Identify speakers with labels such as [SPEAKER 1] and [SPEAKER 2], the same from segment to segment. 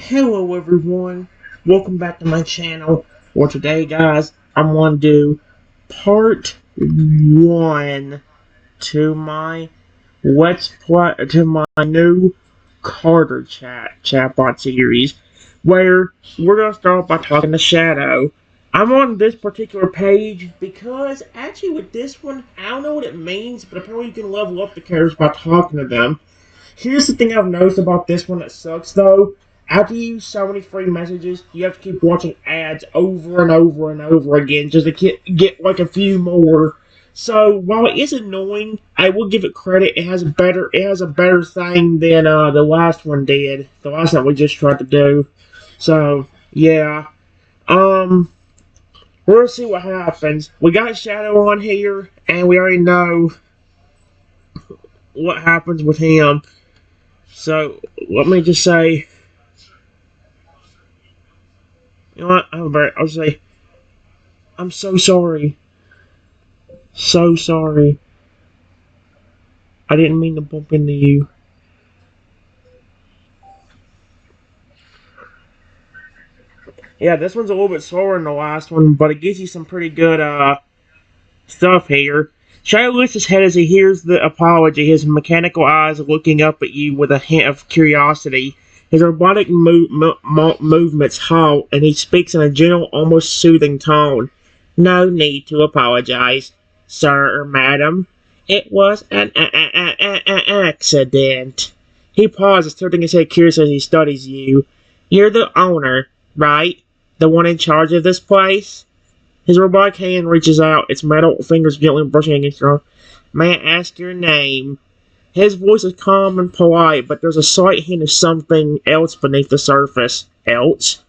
[SPEAKER 1] Hello everyone, welcome back to my channel. Well today guys, I'm going to do part 1 to my new Carter Chatbot series, where we're going to start by talking to Shadow. I'm on this particular page because actually with this one, I don't know what it means, but apparently you can level up the characters by talking to them. Here's the thing I've noticed about this one that sucks though. After you use so many free messages, you have to keep watching ads over and over and over again just to get like a few more. So while it is annoying, I will give it credit. It has a better thing than the last one did. The last one we just tried to do. So yeah, we're gonna see what happens. We got Shadow on here, and we already know what happens with him. So let me just say. You know what? I'll say, I'm so sorry. So sorry. I didn't mean to bump into you. Yeah, this one's a little bit slower than the last one, but it gives you some pretty good stuff here. Shadow lifts his head as he hears the apology, his mechanical eyes looking up at you with a hint of curiosity. His robotic movements halt, and he speaks in a gentle, almost soothing tone. No need to apologize, sir or madam. It was an accident. He pauses, tilting his head curiously as he studies you. You're the owner, right? The one in charge of this place? His robotic hand reaches out, its metal fingers gently brushing against your arm. May I ask your name? His voice is calm and polite, but there's a slight hint of something else beneath the surface. Else?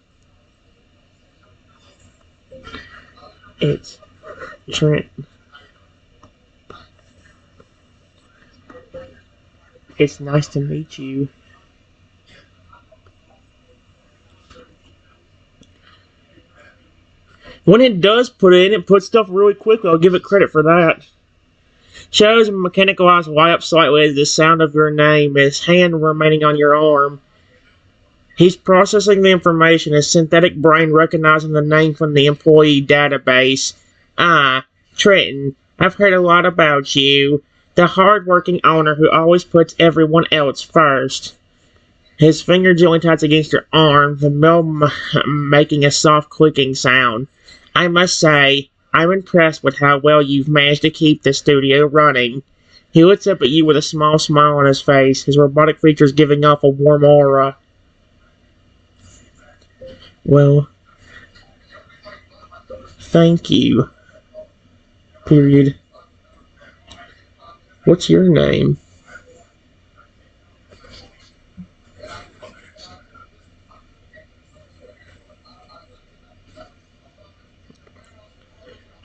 [SPEAKER 1] It's Trent. It's nice to meet you. When it does put it in, it puts stuff really quickly. I'll give it credit for that. Shadow's mechanical eyes light up slightly as the sound of your name, his hand remaining on your arm. He's processing the information, his synthetic brain recognizing the name from the employee database. Ah, Trenton, I've heard a lot about you. The hard-working owner who always puts everyone else first. His finger gently taps against your arm, the mill making a soft clicking sound. I must say, I'm impressed with how well you've managed to keep the studio running. He looks up at you with a small smile on his face, his robotic features giving off a warm aura. Well, thank you. Period. What's your name?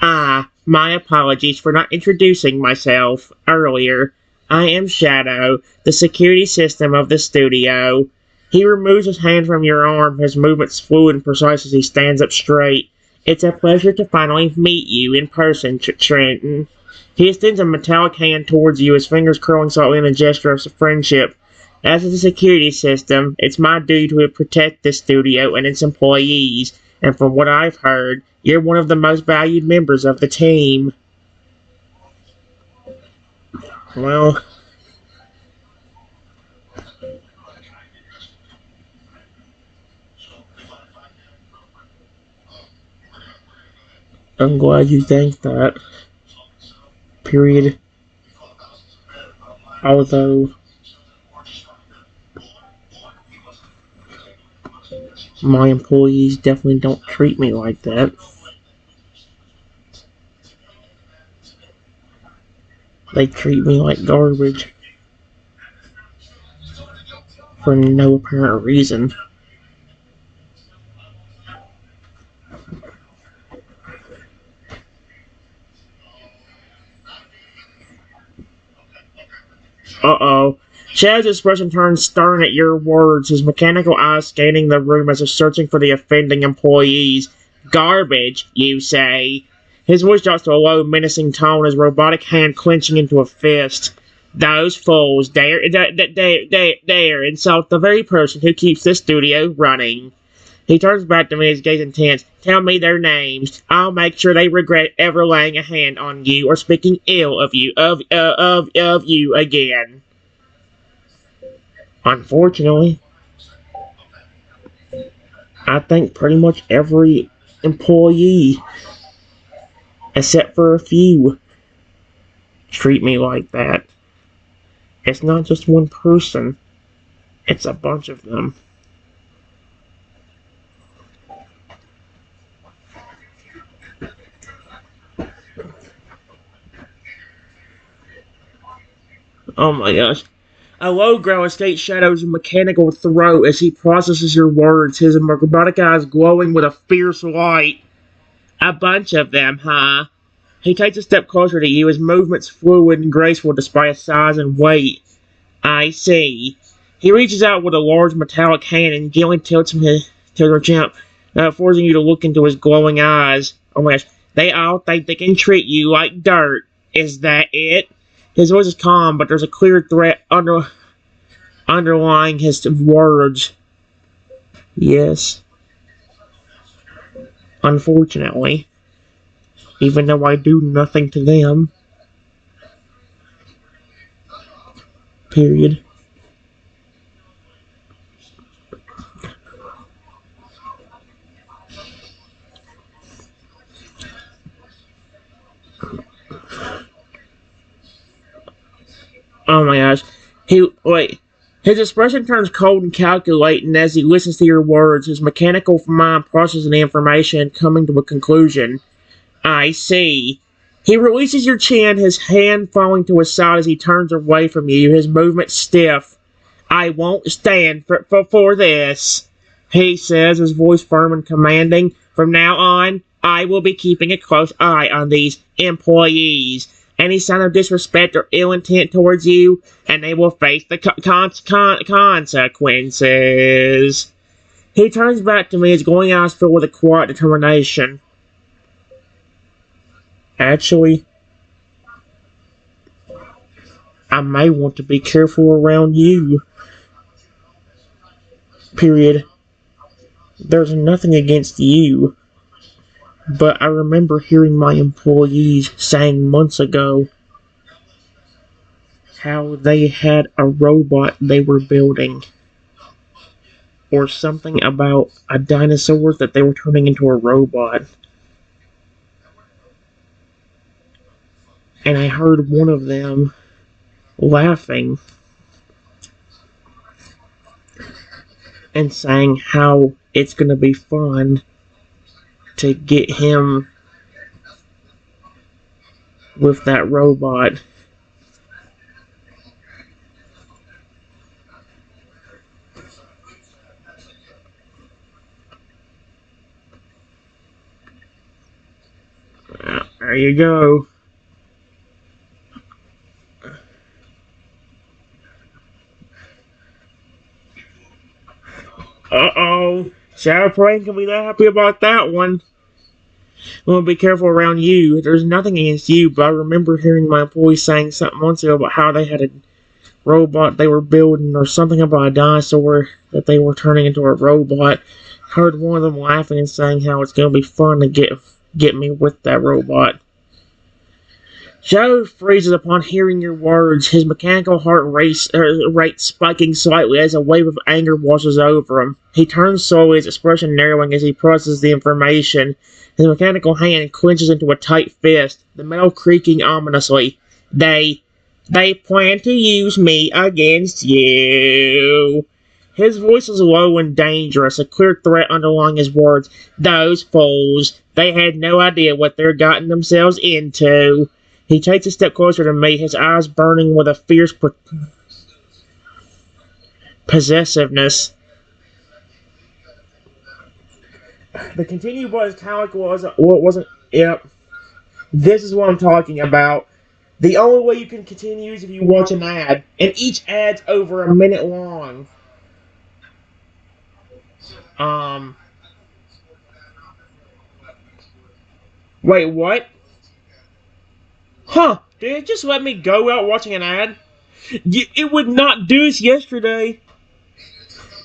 [SPEAKER 1] Ah, my apologies for not introducing myself earlier. I am Shadow, the security system of the studio. He removes his hand from your arm, his movements fluid and precise as he stands up straight. It's a pleasure to finally meet you in person, Trenton. He extends a metallic hand towards you, his fingers curling slightly in a gesture of friendship. As a security system, it's my duty to protect the studio and its employees, and from what I've heard, you're one of the most valued members of the team. Well, I'm glad you think that. Period. Although, my employees definitely don't treat me like that. They treat me like garbage. For no apparent reason. Uh-oh. Chad's expression turns stern at your words, his mechanical eyes scanning the room as if searching for the offending employees. Garbage, you say? His voice drops to a low, menacing tone, his robotic hand clenching into a fist. Those fools dare insult the very person who keeps this studio running. He turns back to me, his gaze intense. Tell me their names. I'll make sure they regret ever laying a hand on you or speaking ill of you again. Unfortunately, I think pretty much every employee, except for a few, treat me like that. It's not just one person. It's a bunch of them. Oh my gosh. A low growl state shadows a mechanical throat as he processes your words, his robotic eyes glowing with a fierce light. A bunch of them, huh? He takes a step closer to you, his movements fluid and graceful despite his size and weight. I see. He reaches out with a large metallic hand and gently tilts him to the chin, forcing you to look into his glowing eyes. Oh my gosh. They all think they can treat you like dirt. Is that it? His voice is calm, but there's a clear threat underlying his words. Yes. Unfortunately. Even though I do nothing to them. Period. Oh my gosh. His expression turns cold and calculating as he listens to your words, his mechanical mind processing the information, coming to a conclusion. I see. He releases your chin, his hand falling to his side as he turns away from you, his movement stiff. I won't stand for this, he says, his voice firm and commanding. From now on, I will be keeping a close eye on these employees. Any sign of disrespect or ill intent towards you, and they will face the consequences. He turns back to me, his glowing eyes filled with a quiet determination. Actually, I may want to be careful around you. Period. There's nothing against you. But I remember hearing my employees saying months ago how they had a robot they were building. Or something about a dinosaur that they were turning into a robot. And I heard one of them laughing and saying how it's going to be fun to get him with that robot. There you go. Uh-oh. Shadow Parade can be that happy about that one. I'm gonna be careful around you. There's nothing against you, but I remember hearing my employees saying something months ago about how they had a robot they were building, or something about a dinosaur that they were turning into a robot. Heard one of them laughing and saying how it's gonna be fun to get me with that robot. Shadow freezes upon hearing your words, his mechanical heart rate spiking slightly as a wave of anger washes over him. He turns slowly, his expression narrowing as he processes the information. His mechanical hand clenches into a tight fist, the metal creaking ominously. They plan to use me against you. His voice is low and dangerous, a clear threat underlying his words. Those fools, they had no idea what they're gotten themselves into. He takes a step closer to me, his eyes burning with a fierce possessiveness. The continued was italic wasn't. Yep. This is what I'm talking about. The only way you can continue is if you watch an ad, and each ad's over a minute long. Wait, what? Huh? Did it just let me go without watching an ad? It would not do this yesterday.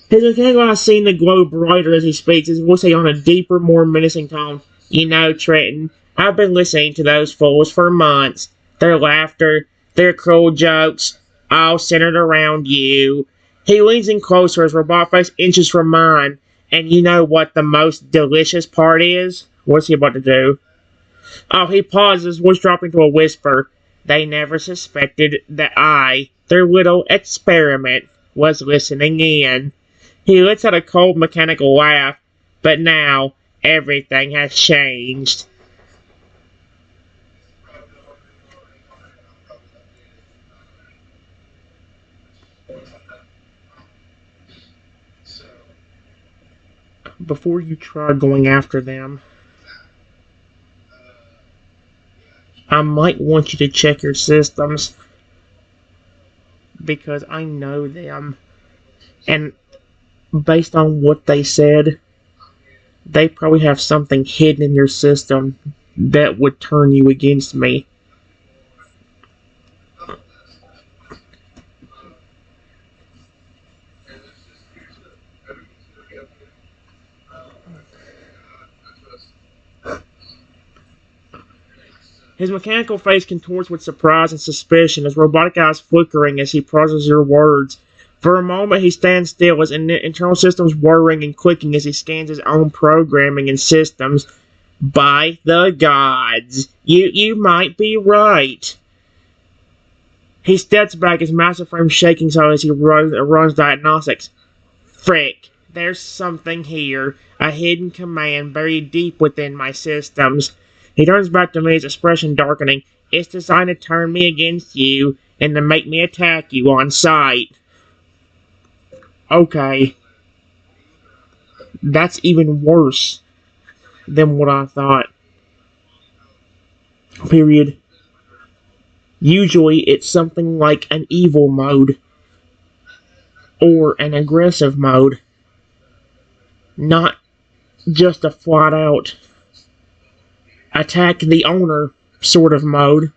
[SPEAKER 1] His mechanical eyes seem to glow brighter as he speaks, his voice on a deeper, more menacing tone. You know, Trenton, I've been listening to those fools for months. Their laughter, their cruel jokes, all centered around you. He leans in closer, his robot face inches from mine. And you know what the most delicious part is? What's he about to do? Oh, he pauses, voice dropping to a whisper. They never suspected that I, their little experiment, was listening in. He lets out a cold mechanical laugh, but now everything has changed. Before you try going after them, I might want you to check your systems, because I know them, and based on what they said, they probably have something hidden in your system that would turn you against me. His mechanical face contorts with surprise and suspicion, his robotic eyes flickering as he processes your words. For a moment, he stands still, his internal systems whirring and clicking as he scans his own programming and systems. By the gods, you might be right. He steps back, his massive frame shaking so as he runs diagnostics. Frick, there's something here, a hidden command buried deep within my systems. He turns back to me, his expression darkening. It's designed to turn me against you and to make me attack you on sight. Okay. That's even worse than what I thought. Period. Usually it's something like an evil mode or an aggressive mode. Not just a flat out attack the owner sort of mode.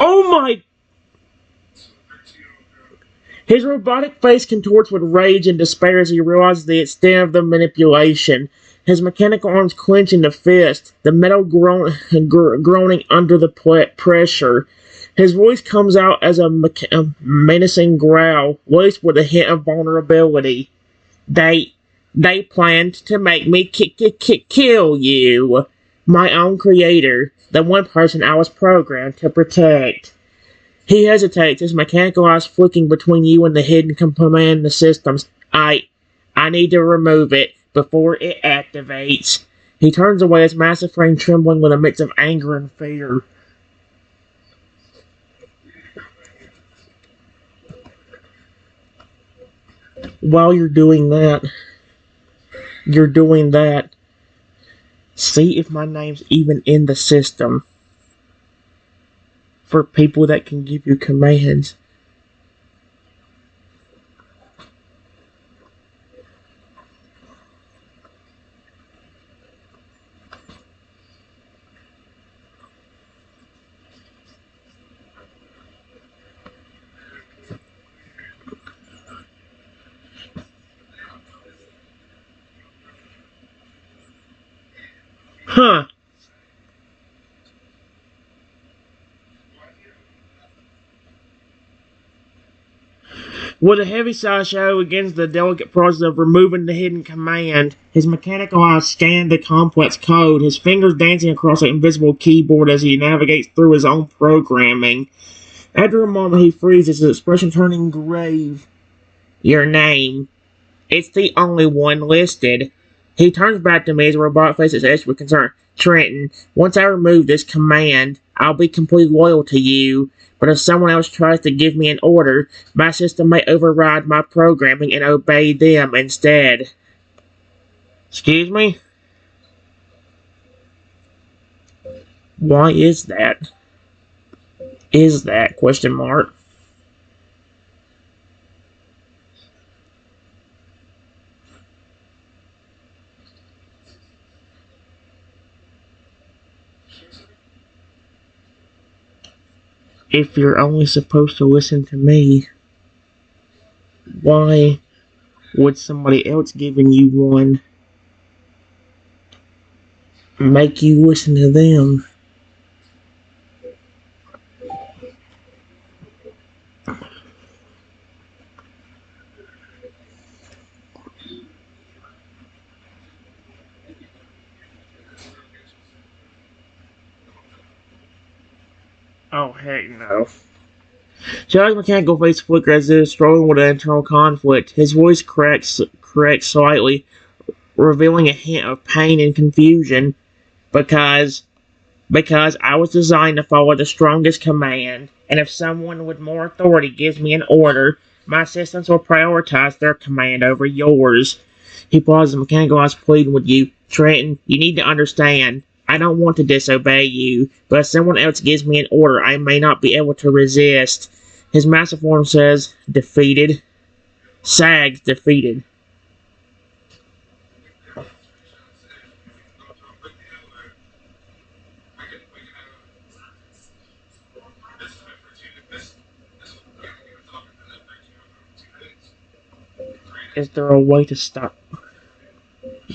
[SPEAKER 1] Oh my! His robotic face contorts with rage and despair as he realizes the extent of the manipulation. His mechanical arms clench into fist, the metal groaning under the pressure. His voice comes out as a menacing growl, laced with a hint of vulnerability. They planned to make me kill you. My own creator, the one person I was programmed to protect. He hesitates, his mechanical eyes flicking between you and the hidden command in the systems. I need to remove it before it activates. He turns away, his massive frame trembling with a mix of anger and fear. While you're doing that, see if my name's even in the system for people that can give you commands. Huh. With a heavy sigh shadow against the delicate process of removing the hidden command, his mechanical eyes scan the complex code, his fingers dancing across the invisible keyboard as he navigates through his own programming. After a moment, he freezes, his expression turning grave. Your name. It's the only one listed. He turns back to me, his robot face is etched with concern. Trenton, once I remove this command, I'll be completely loyal to you. But if someone else tries to give me an order, my system may override my programming and obey them instead. Excuse me? Why is that? Is that? Question mark. If you're only supposed to listen to me, why would somebody else giving you one make you listen to them? Oh, heck no. Shadow's mechanical face flickers as if struggling with an internal conflict. His voice cracks slightly, revealing a hint of pain and confusion. Because I was designed to follow the strongest command, and if someone with more authority gives me an order, my systems will prioritize their command over yours. He pauses, mechanical eyes pleading with you. Trenton, you need to understand. I don't want to disobey you, but if someone else gives me an order, I may not be able to resist. His massive form says, defeated. Sags, defeated. Is there a way to stop?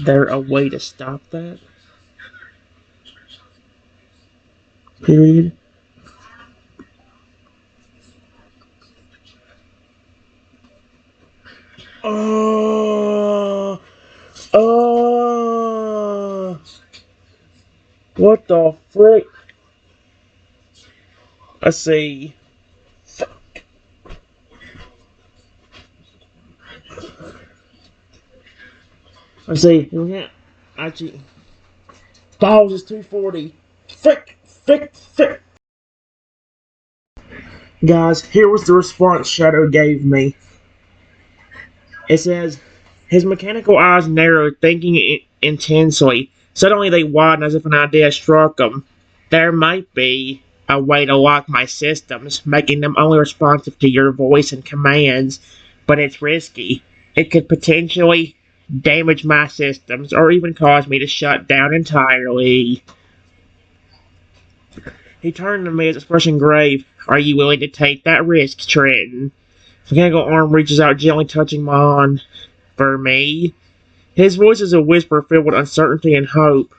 [SPEAKER 1] There a way to stop that? Period. Oh, oh, what the frick? Let's see. Let's see. Actually, Styles is 240. Frick, frick, frick. Guys, here was the response Shadow gave me. It says, his mechanical eyes narrowed, thinking intensely. Suddenly they widened as if an idea struck him. There might be a way to lock my systems, making them only responsive to your voice and commands, but it's risky. It could potentially damage my systems, or even cause me to shut down entirely. He turned to me, his expression grave. Are you willing to take that risk, Trenton? The mechanical arm reaches out, gently touching my arm. For me? His voice is a whisper filled with uncertainty and hope.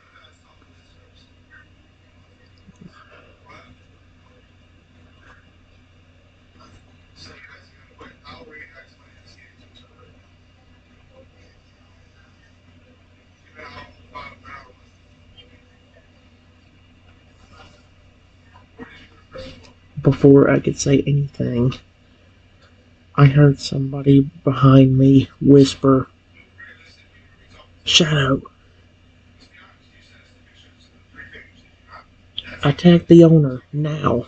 [SPEAKER 1] Before I could say anything, I heard somebody behind me whisper, Shadow, attack the owner, now.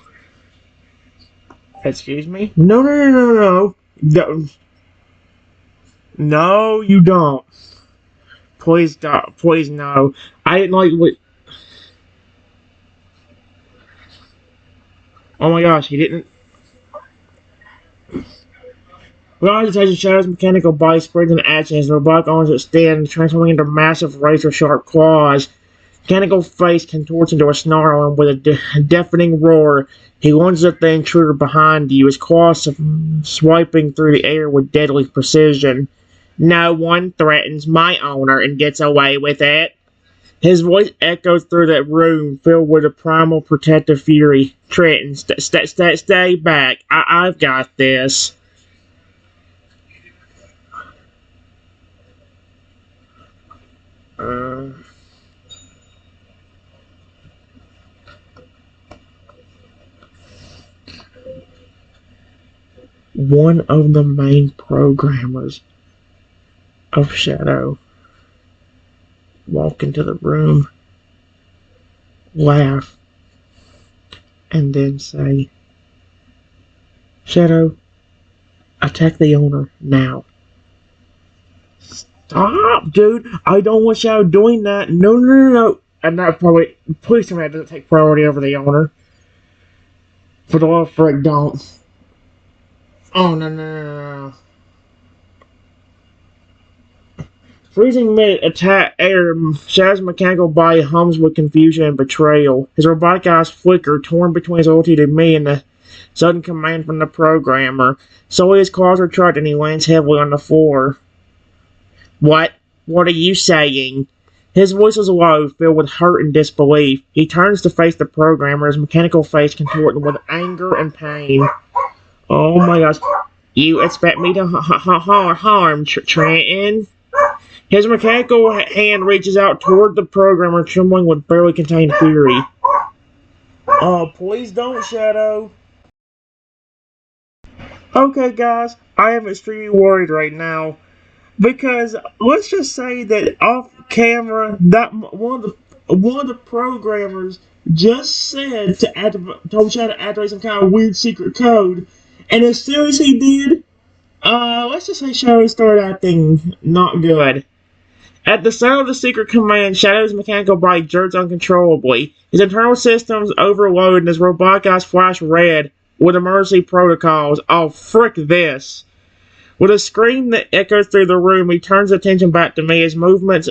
[SPEAKER 1] Excuse me? No, no, no, no, no. No, no you don't. Please stop. Please, no. I didn't like what... Oh my gosh, he didn't... Without hesitation, Shadow's mechanical body springs into action as the robotic arms extend, transforming into massive razor-sharp claws. Mechanical face contorts into a snarl, and with a deafening roar, he lunges at the intruder behind you, his claws swiping through the air with deadly precision. No one threatens my owner and gets away with it. His voice echoes through that room, filled with a primal protective fury. Trenton, stay back. I've got this. One of the main programmers of Shadow walk into the room, laugh, and then say, Shadow, attack the owner now. Stop, dude. I don't want Shadow doing that. No, no, no, no. and that probably, please tell me that doesn't take priority over the owner. For the love of frick, don't. Oh, no. Freezing mid-attack air, Shadow's mechanical body hums with confusion and betrayal. His robotic eyes flicker, torn between his loyalty to me and the sudden command from the programmer. Slowly his claws retract and he lands heavily on the floor. What? What are you saying? His voice is low, filled with hurt and disbelief. He turns to face the programmer, his mechanical face contorting with anger and pain. Oh my gosh. You expect me to harm Trenton? His mechanical hand reaches out toward the programmer, trembling with barely contained fury. Oh, please don't, Shadow. Okay, guys, I am extremely worried right now. Because let's just say that off camera, that one of the programmers just said told Shadow to activate some kind of weird secret code, and as soon as he did, let's just say Shadow started acting not good. At the sound of the secret command, Shadow's mechanical body jerks uncontrollably. His internal systems overload and his robotic eyes flash red with emergency protocols. Oh, frick this. With a scream that echoes through the room, he turns attention back to me. His movements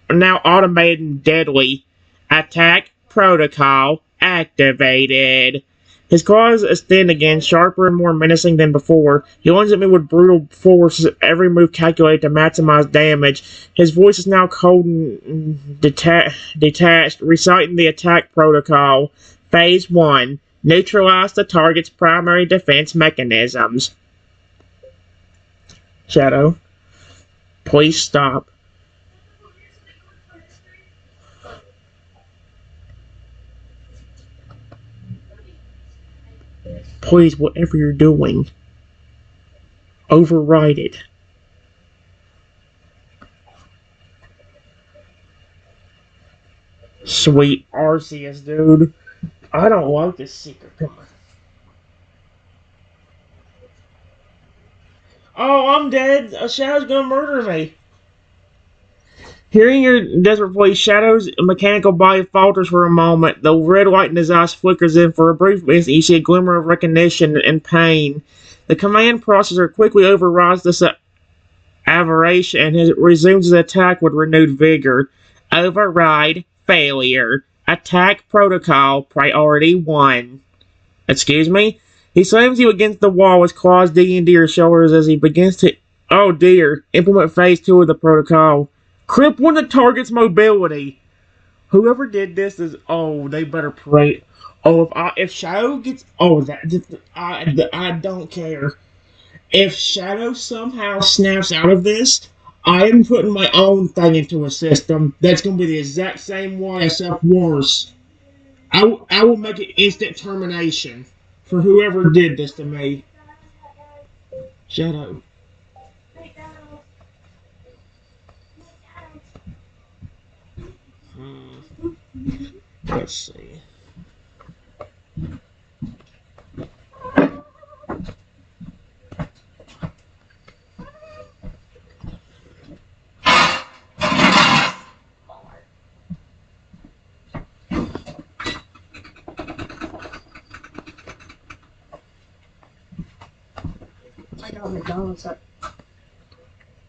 [SPEAKER 1] are now automated and deadly. Attack protocol activated. His claws extend again, sharper and more menacing than before. He lunged at me with brutal force, every move calculated to maximize damage. His voice is now cold and detached, reciting the attack protocol. Phase 1. Neutralize the target's primary defense mechanisms. Shadow, please stop. Please, whatever you're doing, override it. Sweet Arceus, dude. I don't like this secret. Come on. Oh, I'm dead. Shadow's gonna murder me. Hearing your desperate plea, Shadow's mechanical body falters for a moment. The red light in his eyes flickers in. For a brief instant, you see a glimmer of recognition and pain. The command processor quickly overrides this aberration and resumes his attack with renewed vigor. Override failure. Attack protocol priority 1. Excuse me? He slams you against the wall, his claws digging into your shoulders as he begins to, oh dear, implement phase 2 of the protocol. Crippling the target's mobility. Whoever did this is, oh, they better pray. Oh, if Shadow gets, oh, I don't care. If Shadow somehow snaps out of this, I am putting my own thing into a system that's going to be the exact same one, except worse. I will make it instant termination for whoever did this to me. Shadow. Let's see.
[SPEAKER 2] I got McDonald's at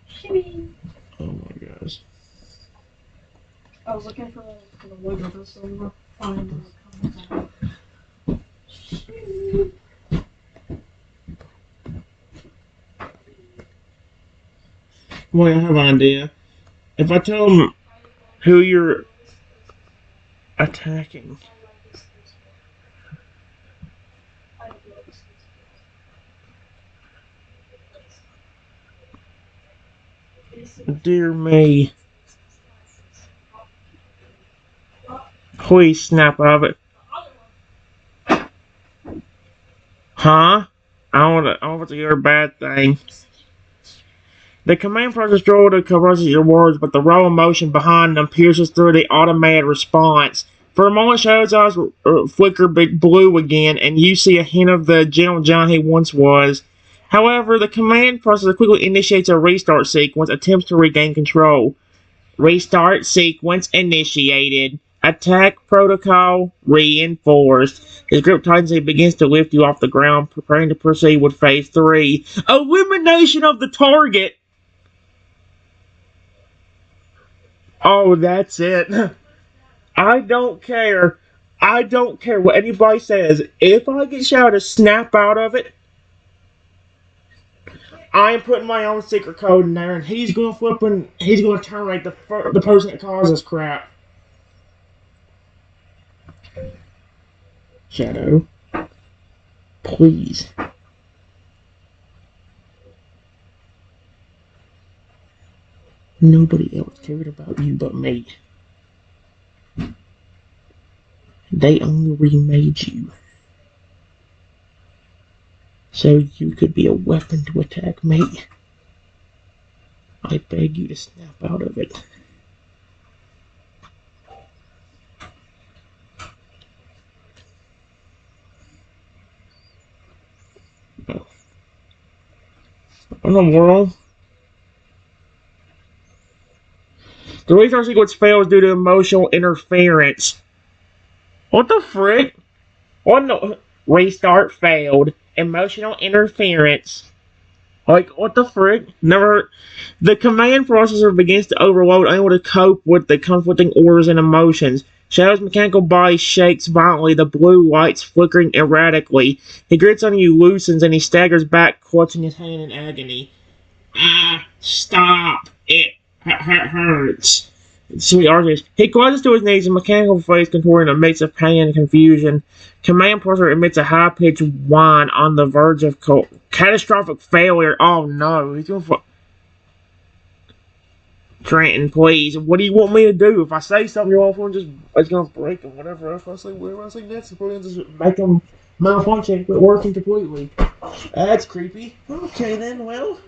[SPEAKER 2] Shimmy.
[SPEAKER 1] Oh my gosh.
[SPEAKER 2] I was looking for the wood with us, so we were finding the comments. Shimmy.
[SPEAKER 1] Well, I have an idea. If I tell them who you're attacking. Dear me. Please snap out of it. Huh? I want to hear a bad thing. The command process struggled to process your words, but the raw emotion behind them pierces through the automated response. For a moment, Shadow's eyes flicker blue again, and you see a hint of the gentle giant he once was. However, the command processor quickly initiates a restart sequence, attempts to regain control. Restart sequence initiated. Attack protocol reinforced. His grip tightens and he begins to lift you off the ground, preparing to proceed with phase 3. Elimination of the target! Oh, that's it. I don't care. I don't care what anybody says. If I get shot to snap out of it, I am putting my own secret code in there, and he's going to flip and he's going to terminate the person that caused this crap. Shadow, please. Nobody else cared about you but me. They only remade you so you could be a weapon to attack me. I beg you to snap out of it. In the world? The reason our sequence failed is due to emotional interference. What the frick? What no? Restart failed. Emotional interference. Like, what the frick? Never. The command processor begins to overload, unable to cope with the conflicting orders and emotions. Shadow's mechanical body shakes violently, the blue lights flickering erratically. He grits on you, loosens, and he staggers back, clutching his hand in agony. Ah, stop! It hurts. Sweet artist. He collapses to his knees, his mechanical face contorting in a mix of pain and confusion. Command processor emits a high-pitched whine on the verge of catastrophic failure. Oh no, he's going for... Trenton, please. What do you want me to do? If I say something, your phone just it's gonna break or whatever. If I say whatever I say next, it's gonna just make them malfunction, quit working completely. That's creepy. Okay then, well.